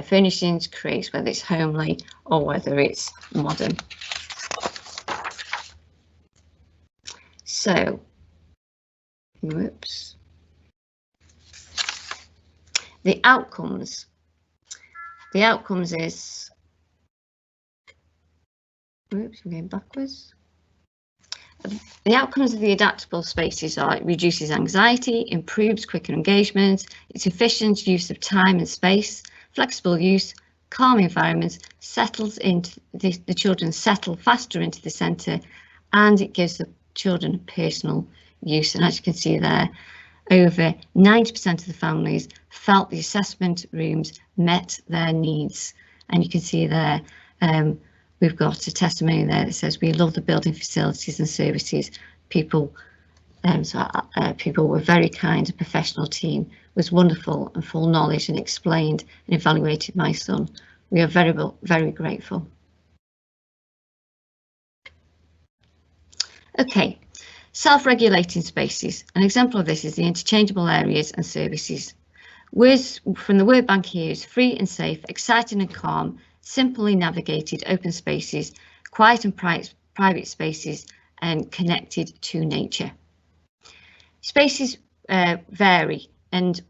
furnishings, creates whether it's homely or whether it's modern. So, whoops. The outcomes is, oops, I'm going backwards. The outcomes of the adaptable spaces are: it reduces anxiety, improves quicker engagement, it's efficient use of time and space, flexible use, calm environment settles into the children settle faster into the centre, and it gives the children personal use. And as you can see there, over 90% of the families felt the assessment rooms met their needs. And you can see there, we've got a testimony there that says, we love the building facilities and services. People were very kind, a professional team was wonderful and full knowledge, and explained and evaluated my son. We are very, very grateful. Okay, self-regulating spaces. An example of this is the interchangeable areas and services. Words from the word bank here is free and safe, exciting and calm, simply navigated open spaces, quiet and private spaces, and connected to nature. Spaces vary, and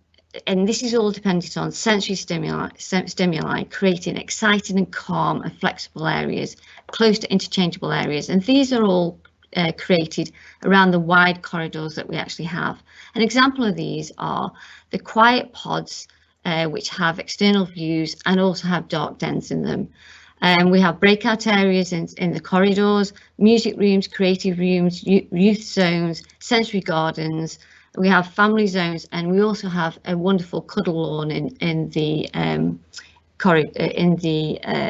this is all dependent on sensory stimuli, creating exciting and calm and flexible areas close to interchangeable areas, and these are all created around the wide corridors that we actually have. An example of these are the quiet pods, which have external views and also have dark dens in them. We have breakout areas in the corridors, music rooms, creative rooms, youth zones, sensory gardens. We have family zones, and we also have a wonderful cuddle lawn in the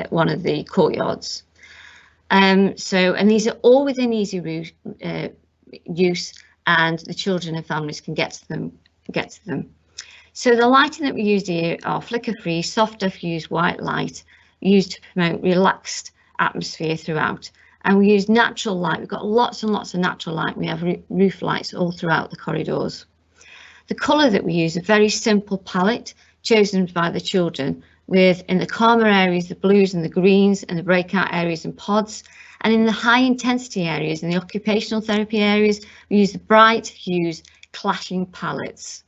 one of the courtyards. And these are all within easy use, and the children and families can get to them. So the lighting that we use here are flicker-free, soft diffused white light, used to promote relaxed atmosphere throughout. And we use natural light. We've got lots and lots of natural light. We have roof lights all throughout the corridors. The colour that we use is a very simple palette chosen by the children, with in the calmer areas the blues and the greens, and the breakout areas and pods, and in the high intensity areas and the occupational therapy areas we use the bright hues, clashing palettes.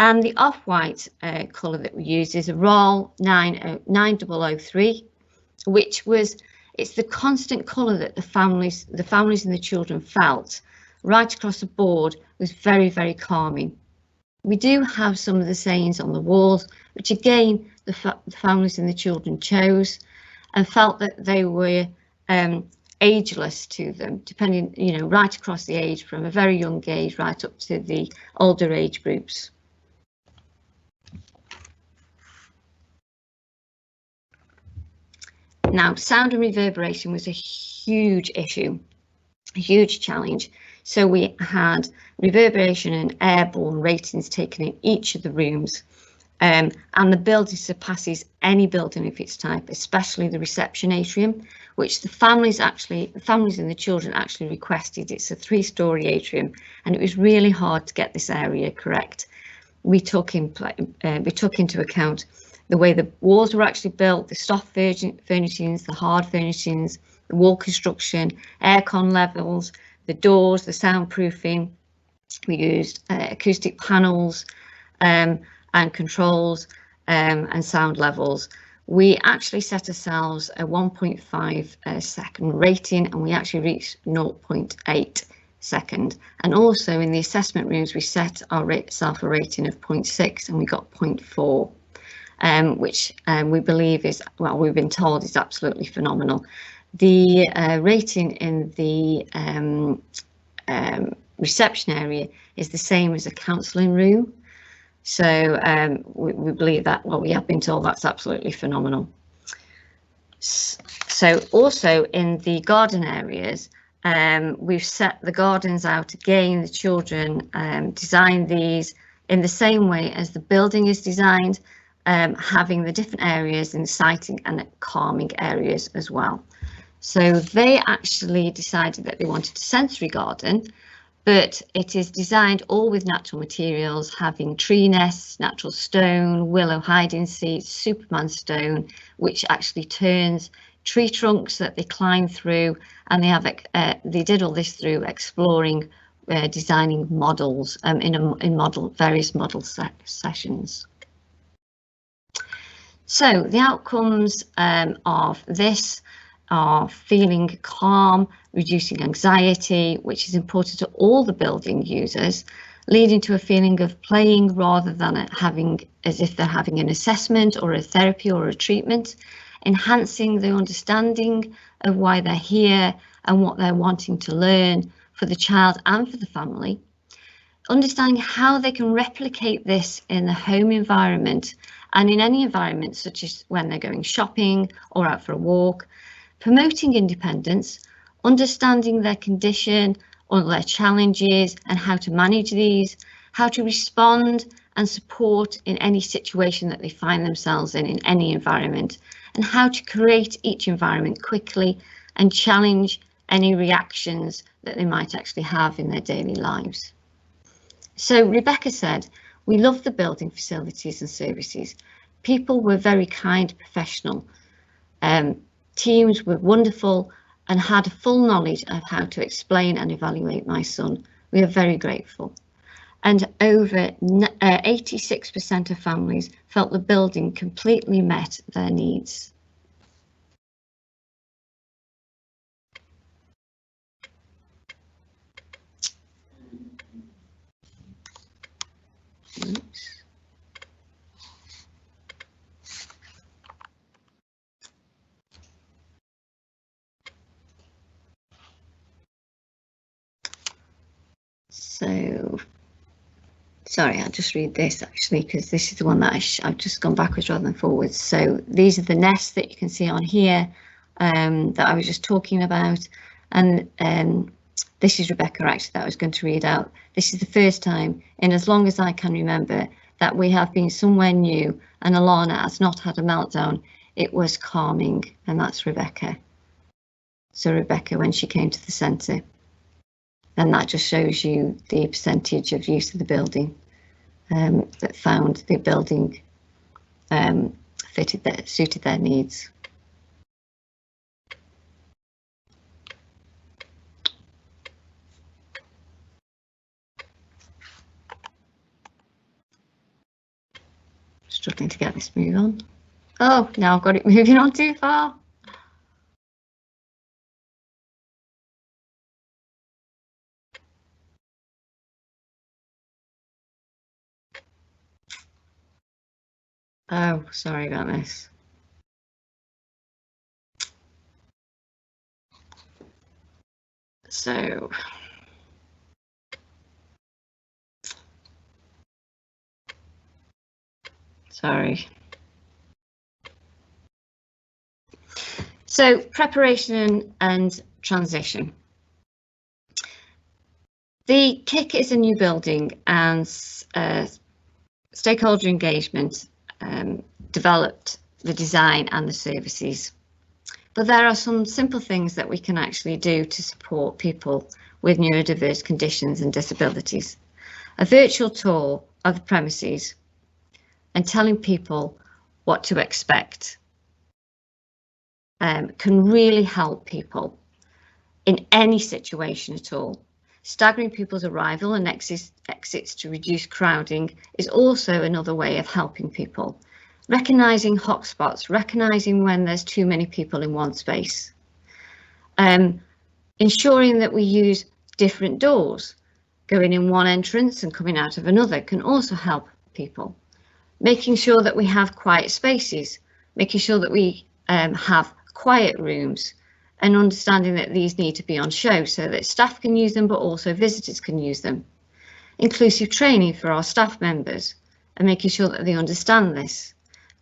And the off-white colour that we use is a RAL 9003, which it's the constant colour that the families and the children felt right across the board was very, very calming. We do have some of the sayings on the walls, which again the families and the children chose and felt that they were ageless to them, depending, right across the age, from a very young age right up to the older age groups. Now, sound and reverberation was a huge issue, a huge challenge. So we had reverberation and airborne ratings taken in each of the rooms, and the building surpasses any building of its type, especially the reception atrium, which the families and the children actually requested. It's a 3-storey atrium, and it was really hard to get this area correct. We took into account the way the walls were actually built, the soft furnishings, the hard furnishings, the wall construction, aircon levels, the doors, the soundproofing. We used acoustic panels and controls and sound levels. We actually set ourselves a 1.5 second rating, and we actually reached 0.8 second. And also in the assessment rooms, we set ourselves a rating of 0.6 and we got 0.4. Which we believe is, well, we've been told is absolutely phenomenal. The rating in the reception area is the same as a counselling room. So we believe that, well, we have been told that's absolutely phenomenal. So also in the garden areas, we've set the gardens out again. The children designed these in the same way as the building is designed, having the different areas in sighting and calming areas as well. So they actually decided that they wanted a sensory garden, but it is designed all with natural materials, having tree nests, natural stone, willow hiding seats, Superman stone, which actually turns, tree trunks that they climb through, and they did all this through exploring, designing models in various model sessions. So the outcomes of this are feeling calm, reducing anxiety, which is important to all the building users, leading to a feeling of playing rather than having as if they're having an assessment or a therapy or a treatment, enhancing the understanding of why they're here and what they're wanting to learn for the child and for the family, understanding how they can replicate this in the home environment and in any environment, such as when they're going shopping or out for a walk, promoting independence, understanding their condition or their challenges and how to manage these, how to respond and support in any situation that they find themselves in any environment, and how to create each environment quickly and challenge any reactions that they might actually have in their daily lives. So Rebecca said, we love the building facilities and services. People were very kind, professional. Teams were wonderful and had a full knowledge of how to explain and evaluate my son. We are very grateful. And over 86% of families felt the building completely met their needs. Oops. So, sorry, I'll just read this actually, because this is the one that I've just gone backwards rather than forwards. So these are the nests that you can see on here that I was just talking about. And this is Rebecca actually that I was going to read out. This is the first time in as long as I can remember that we have been somewhere new and Alana has not had a meltdown. It was calming, and that's Rebecca. So Rebecca, when she came to the centre. And that just shows you the percentage of use of the building that found the building suited their needs. Struggling to get this move on. Oh, now I've got it moving on too far. Oh, sorry about this. So, sorry. So, preparation and transition. The KIC is a new building, and stakeholder engagement developed the design and the services. But there are some simple things that we can actually do to support people with neurodiverse conditions and disabilities. A virtual tour of the premises and telling people what to expect can really help people in any situation at all. Staggering people's arrival and exits to reduce crowding is also another way of helping people. Recognising hotspots, recognising when there's too many people in one space. Ensuring that we use different doors. Going in one entrance and coming out of another can also help people. Making sure that we have quiet spaces, making sure that we have quiet rooms, and understanding that these need to be on show so that staff can use them, but also visitors can use them. Inclusive training for our staff members and making sure that they understand this.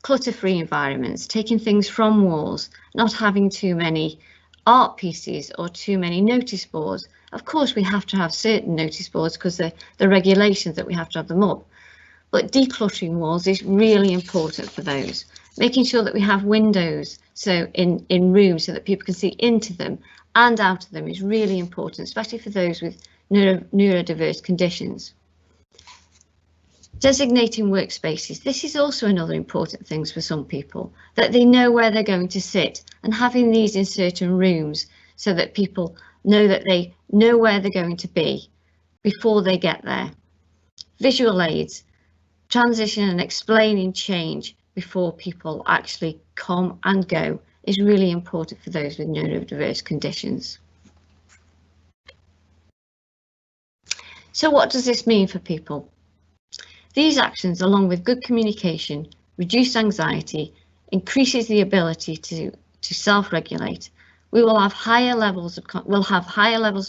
Clutter-free environments, taking things from walls, not having too many art pieces or too many notice boards. Of course, we have to have certain notice boards because the regulations that we have to have them up. But decluttering walls is really important for those. Making sure that we have windows so in rooms so that people can see into them and out of them is really important, especially for those with neurodiverse conditions. Designating workspaces. This is also another important thing for some people, that they know where they're going to sit, and having these in certain rooms so that people know that they know where they're going to be before they get there. Visual aids. Transition and explaining change before people actually come and go is really important for those with neurodiverse conditions. So what does this mean for people? These actions, along with good communication, reduce anxiety, increases the ability to self-regulate. We will have higher levels of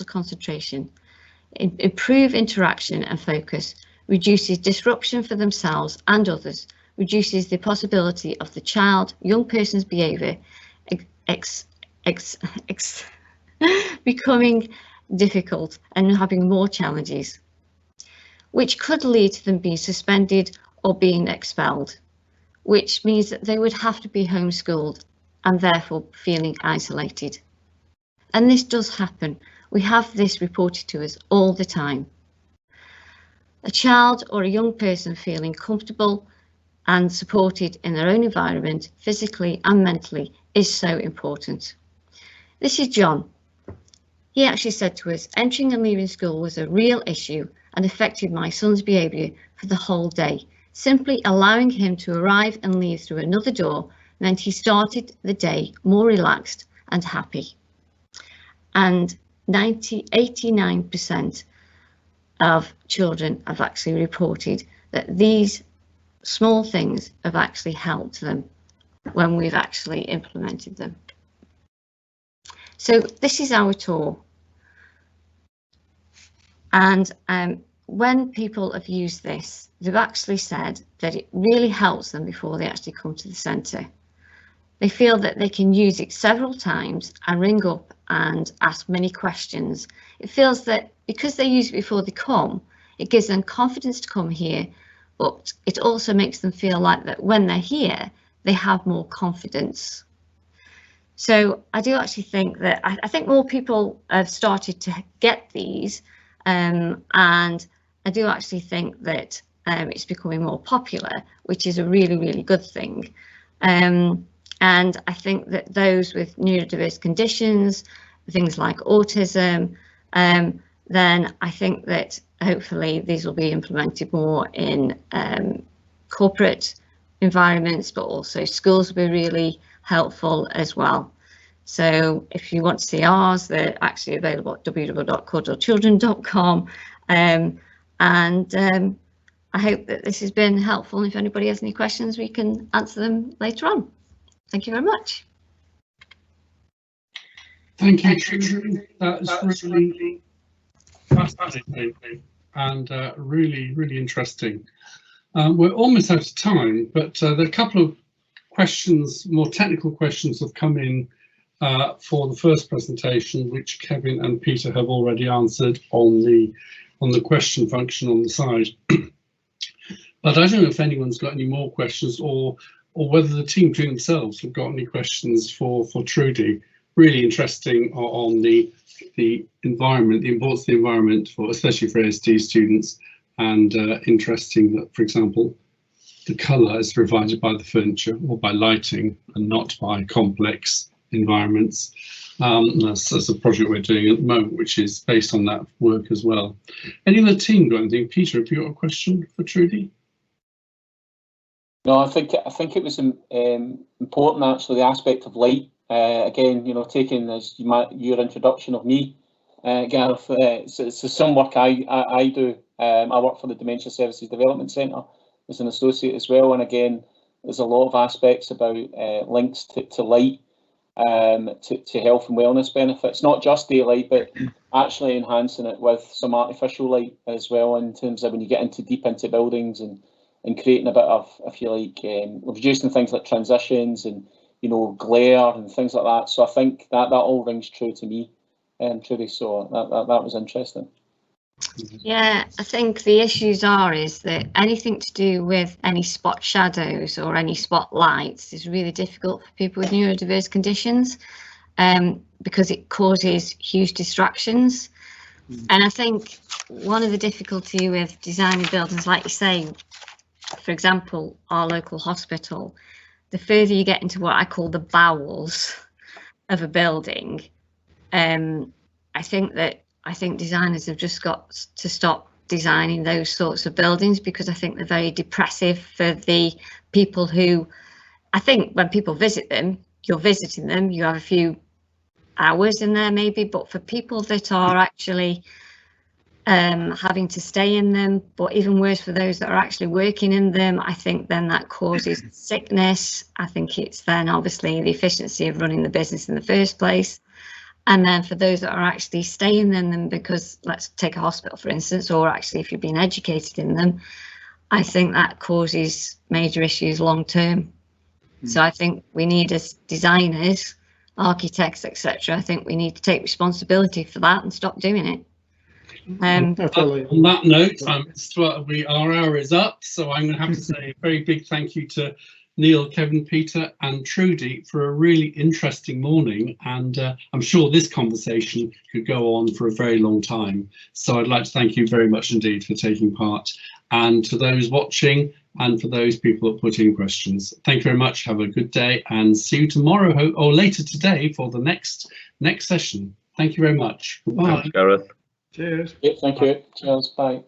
concentration, improve interaction and focus, reduces disruption for themselves and others, reduces the possibility of the child, young person's behaviour becoming difficult and having more challenges, which could lead to them being suspended or being expelled, which means that they would have to be homeschooled and therefore feeling isolated. And this does happen. We have this reported to us all the time. A child or a young person feeling comfortable and supported in their own environment, physically and mentally, is so important. This is John. He actually said to us, entering and leaving school was a real issue and affected my son's behaviour for the whole day. Simply allowing him to arrive and leave through another door meant he started the day more relaxed and happy. And 89% of children have actually reported that these small things have actually helped them when we've actually implemented them. So this is our tour. And when people have used this, they've actually said that it really helps them before they actually come to the centre. They feel that they can use it several times and ring up and ask many questions. It feels that because they use it before they come, it gives them confidence to come here, but it also makes them feel like that when they're here, they have more confidence. So I do actually think that I think more people have started to get these, and I do actually think that it's becoming more popular, which is a really, really good thing. And I think that those with neurodiverse conditions, things like autism, then I think that hopefully these will be implemented more in corporate environments, but also schools will be really helpful as well. So if you want to see ours, they're actually available at www.cuddlechildren.com. And I hope that this has been helpful. And if anybody has any questions, we can answer them later on. Thank you very much. Thank you, Trudy. That is really fascinating and really, really interesting. We're almost out of time, but there are a couple of questions, more technical questions have come in for the first presentation, which Kevin and Peter have already answered on the question function on the side. But I don't know if anyone's got any more questions or whether the team between themselves have got any questions for Trudy. Really interesting on the environment, the importance of the environment, for especially for ASD students, and interesting that, for example, the colour is provided by the furniture or by lighting and not by complex environments. That's a project we're doing at the moment, which is based on that work as well. Any of the team got anything? Peter, have you got a question for Trudy? No, I think it was important, actually, the aspect of light. Again, you know, taking as your introduction of me, Gareth. So some work I do. I work for the Dementia Services Development Centre as an associate as well, and again, there's a lot of aspects about links to light, to health and wellness benefits. Not just daylight, but actually enhancing it with some artificial light as well, in terms of when you get deep into buildings and creating a bit of, if you like, reducing things like transitions and, you know, glare and things like that. So I think that all rings true to me, Trudy. So that was interesting. Yeah, I think the issues is that anything to do with any spot shadows or any spotlights is really difficult for people with neurodiverse conditions, because it causes huge distractions. And I think one of the difficulty with designing buildings, like you say, for example, our local hospital, the further you get into what I call the bowels of a building, I think designers have just got to stop designing those sorts of buildings, because I think they're very depressive for the people who, I think when people visit them, you're visiting them, you have a few hours in there maybe, but for people that are actually having to stay in them, but even worse for those that are actually working in them. I think then that causes sickness. I think it's then obviously the efficiency of running the business in the first place. And then for those that are actually staying in them, because let's take a hospital, for instance, or actually if you've been educated in them, I think that causes major issues long term. So I think we need, as designers, architects, etc., I think we need to take responsibility for that and stop doing it. On that note, our hour is up, so I'm going to have to say a very big thank you to Neil, Kevin, Peter and Trudy for a really interesting morning, and I'm sure this conversation could go on for a very long time. So I'd like to thank you very much indeed for taking part, and to those watching and for those people that put in questions. Thank you very much, have a good day, and see you tomorrow or later today for the next session. Thank you very much. Goodbye. Thanks, Gareth. Cheers. Yeah, thank you. Cheers. Bye.